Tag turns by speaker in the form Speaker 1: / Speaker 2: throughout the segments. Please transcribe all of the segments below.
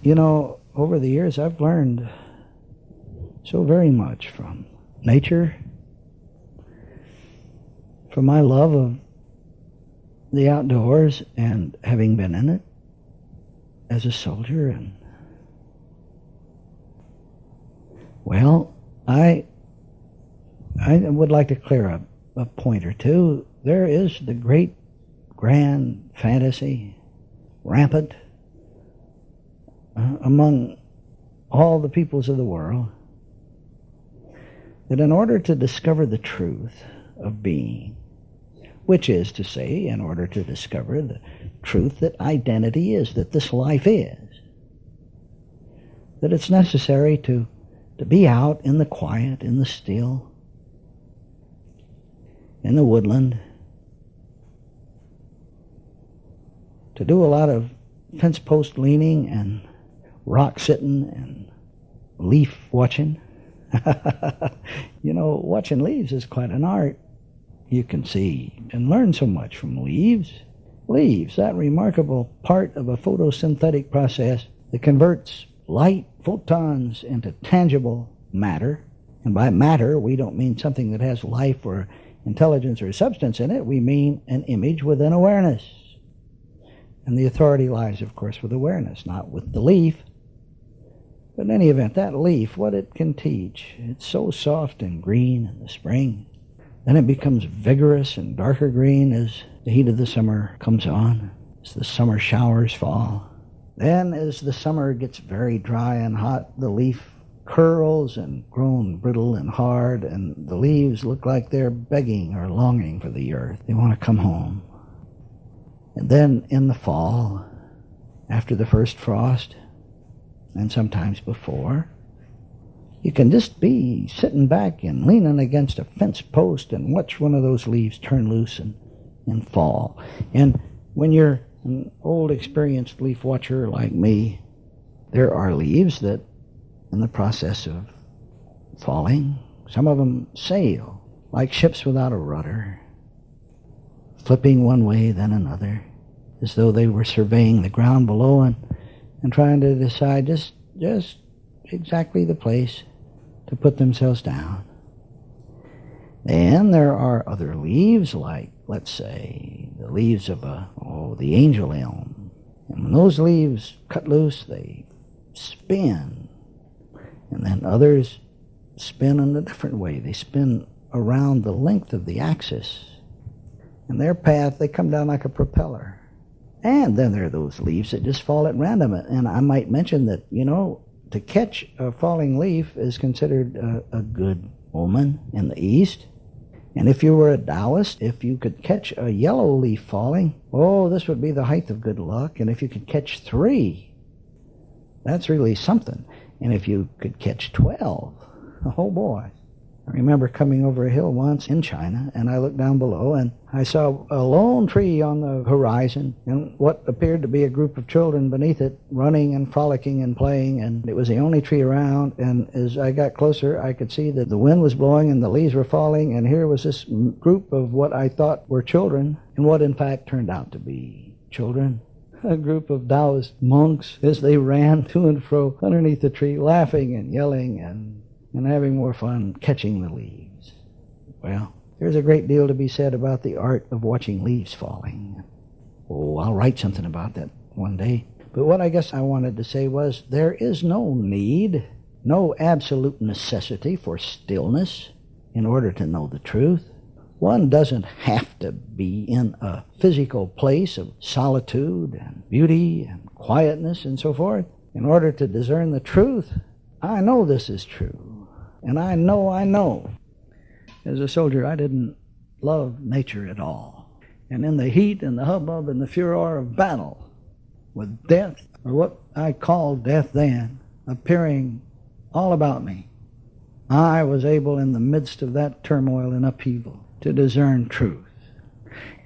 Speaker 1: You know, over the years I've learned so very much from nature, from my love of the outdoors and having been in it as a soldier. And well, I would like to clear up a point or two. There is the great grand fantasy rampant among all the peoples of the world that in order to discover the truth of being, which is to say, in order to discover the truth that identity is, that this life is, that it's necessary to be out in the quiet, in the still, in the woodland, to do a lot of fence post leaning and rock sitting and leaf watching. You know, watching leaves is quite an art. You can see and learn so much from leaves. Leaves, that remarkable part of a photosynthetic process that converts light photons into tangible matter. And by matter, we don't mean something that has life or intelligence or substance in it. We mean an image within awareness. And the authority lies, of course, with awareness, not with the leaf. But in any event, that leaf, what it can teach, it's so soft and green in the spring. Then it becomes vigorous and darker green as the heat of the summer comes on, as the summer showers fall. Then as the summer gets very dry and hot, the leaf curls and grown brittle and hard, and the leaves look like they're begging or longing for the earth. They want to come home. And then in the fall, after the first frost, and sometimes before, you can just be sitting back and leaning against a fence post and watch one of those leaves turn loose and fall. And when you're an old, experienced leaf watcher like me, there are leaves that, in the process of falling, some of them sail like ships without a rudder, flipping one way then another, as though they were surveying the ground below and trying to decide just exactly the place to put themselves down. Then there are other leaves, like, let's say, the leaves of the angel elm. And when those leaves cut loose, they spin. And then others spin in a different way. They spin around the length of the axis. And their path, they come down like a propeller. And then there are those leaves that just fall at random. And I might mention that, you know, to catch a falling leaf is considered a good omen in the East. And if you were a Taoist, if you could catch a yellow leaf falling, oh, this would be the height of good luck. And if you could catch 3, that's really something. And if you could catch 12, oh boy. I remember coming over a hill once in China, and I looked down below, and I saw a lone tree on the horizon, and what appeared to be a group of children beneath it, running and frolicking and playing, and it was the only tree around. And as I got closer, I could see that the wind was blowing and the leaves were falling, and here was this group of what I thought were children, and what in fact turned out to be children. A group of Taoist monks as they ran to and fro underneath the tree, laughing and yelling and having more fun catching the leaves. Well, there's a great deal to be said about the art of watching leaves falling. Oh, I'll write something about that one day. But what I guess I wanted to say was there is no need, no absolute necessity for stillness in order to know the truth. One doesn't have to be in a physical place of solitude and beauty and quietness and so forth in order to discern the truth. I know this is true. And I know. As a soldier, I didn't love nature at all. And in the heat and the hubbub and the furor of battle, with death, or what I called death then, appearing all about me, I was able in the midst of that turmoil and upheaval to discern truth.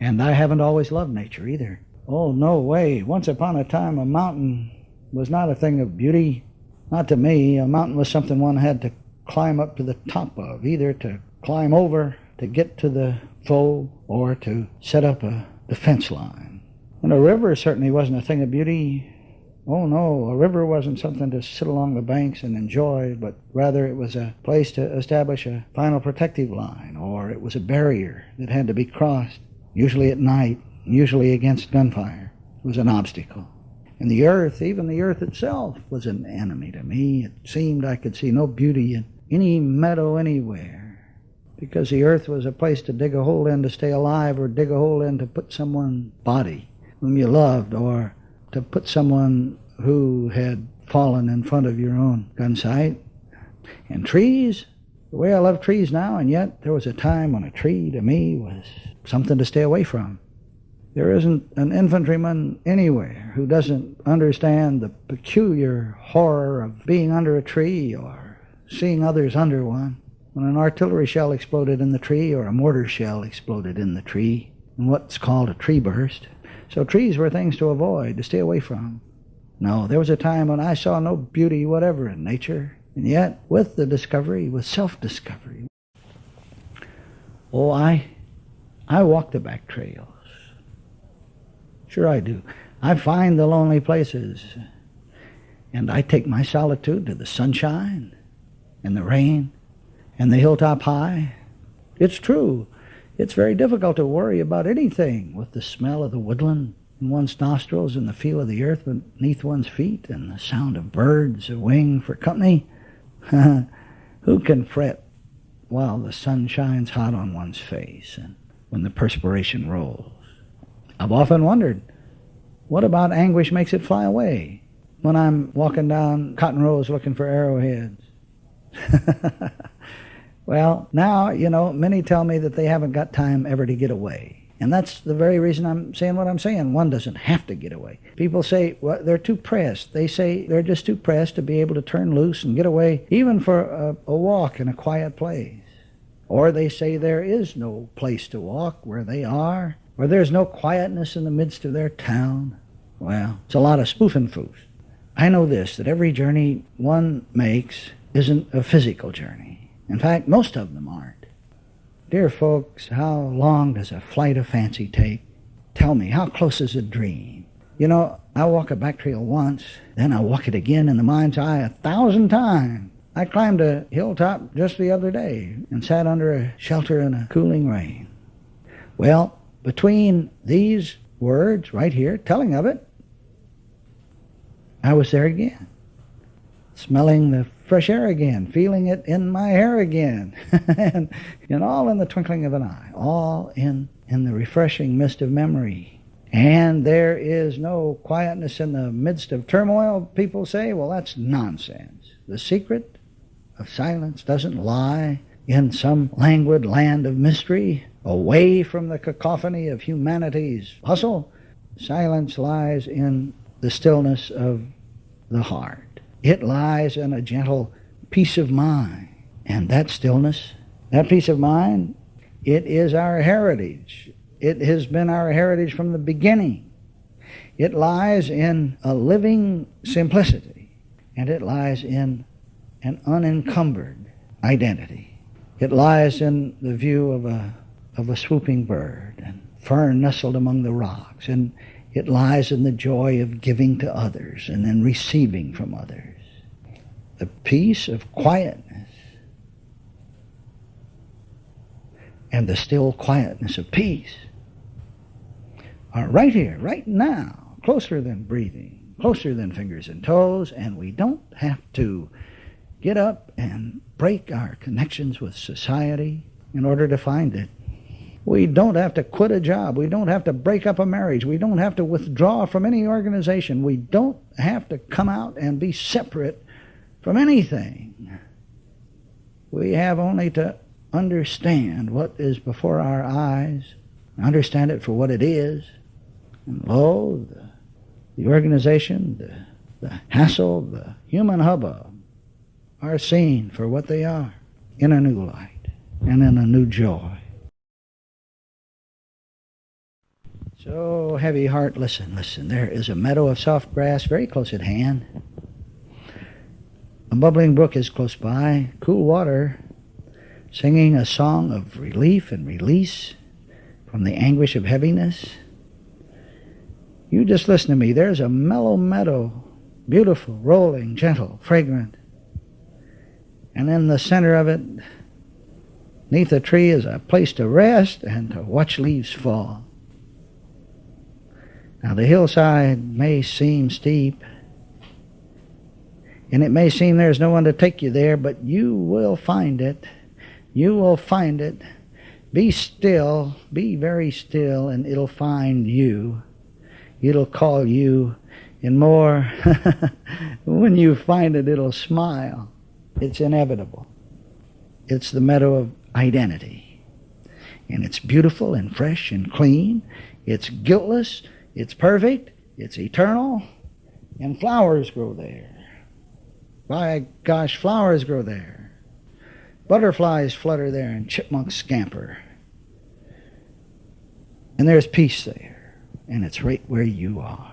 Speaker 1: And I haven't always loved nature either. Oh, no way. Once upon a time, a mountain was not a thing of beauty. Not to me. A mountain was something one had to climb up to the top of, either to climb over to get to the foe or to set up a defense line. And a river certainly wasn't a thing of beauty. Oh no, a river wasn't something to sit along the banks and enjoy, but rather it was a place to establish a final protective line, or it was a barrier that had to be crossed, usually at night, usually against gunfire. It was an obstacle. And the earth, even the earth itself, was an enemy to me. It seemed I could see no beauty in any meadow anywhere, because the earth was a place to dig a hole in to stay alive, or dig a hole in to put someone's body whom you loved, or to put someone who had fallen in front of your own gun sight. And trees, the way I love trees now, and yet there was a time when a tree to me was something to stay away from. There isn't an infantryman anywhere who doesn't understand the peculiar horror of being under a tree or seeing others under one. When an artillery shell exploded in the tree, or a mortar shell exploded in the tree, in what's called a tree burst. So trees were things to avoid, to stay away from. No, there was a time when I saw no beauty whatever in nature, and yet with the discovery, with self-discovery, I walk the back trails. Sure I do. I find the lonely places, and I take my solitude to the sunshine and the rain and the hilltop high. It's true. It's very difficult to worry about anything with the smell of the woodland in one's nostrils and the feel of the earth beneath one's feet and the sound of birds a wing for company. Who can fret while the sun shines hot on one's face and when the perspiration rolls? I've often wondered, what about anguish makes it fly away when I'm walking down cotton rows looking for arrowheads? Well, now, many tell me that they haven't got time ever to get away. And that's the very reason I'm saying what I'm saying. One doesn't have to get away. People say, well, they're too pressed. They say they're just too pressed to be able to turn loose and get away, even for a walk in a quiet place. Or they say there is no place to walk where they are, or there's no quietness in the midst of their town. Well, it's a lot of spoof and foos. I know this, that every journey one makes isn't a physical journey. In fact, most of them aren't. Dear folks, how long does a flight of fancy take? Tell me, how close is a dream? I walk a back trail once, then I walk it again in the mind's eye 1,000 times. I climbed a hilltop just the other day and sat under a shelter in a cooling rain. Well, between these words right here, telling of it, I was there again, smelling the fresh air again, feeling it in my hair again, and all in the twinkling of an eye, all in the refreshing mist of memory. And there is no quietness in the midst of turmoil, people say. Well, that's nonsense. The secret of silence doesn't lie in some languid land of mystery, away from the cacophony of humanity's hustle. Silence lies in the stillness of the heart. It lies in a gentle peace of mind. And that stillness, that peace of mind, it is our heritage. It has been our heritage from the beginning. It lies in a living simplicity, and it lies in an unencumbered identity. It lies in the view of a swooping bird and fern nestled among the rocks, and it lies in the joy of giving to others and then receiving from others. The peace of quietness and the still quietness of peace are right here, right now, closer than breathing, closer than fingers and toes, and we don't have to get up and break our connections with society in order to find it. We don't have to quit a job. We don't have to break up a marriage. We don't have to withdraw from any organization. We don't have to come out and be separate from anything. We have only to understand what is before our eyes, understand it for what it is, and lo, the organization, the hassle, the human hubbub are seen for what they are, in a new light and in a new joy. So, heavy heart, listen. There is a meadow of soft grass very close at hand. A bubbling brook is close by, cool water, singing a song of relief and release from the anguish of heaviness. You just listen to me. There's a mellow meadow beautiful, rolling, gentle, fragrant. And in the center of it, neath the tree, is a place to rest and to watch leaves fall. Now the hillside may seem steep, and it may seem there's no one to take you there, but you will find it. You will find it. Be still, be very still, and it'll find you. It'll call you, and more, when you find it, it'll smile. It's inevitable. It's the meadow of identity. And it's beautiful and fresh and clean. It's guiltless. It's perfect. It's eternal. And flowers grow there. By gosh, flowers grow there. Butterflies flutter there and chipmunks scamper. And there's peace there. And it's right where you are.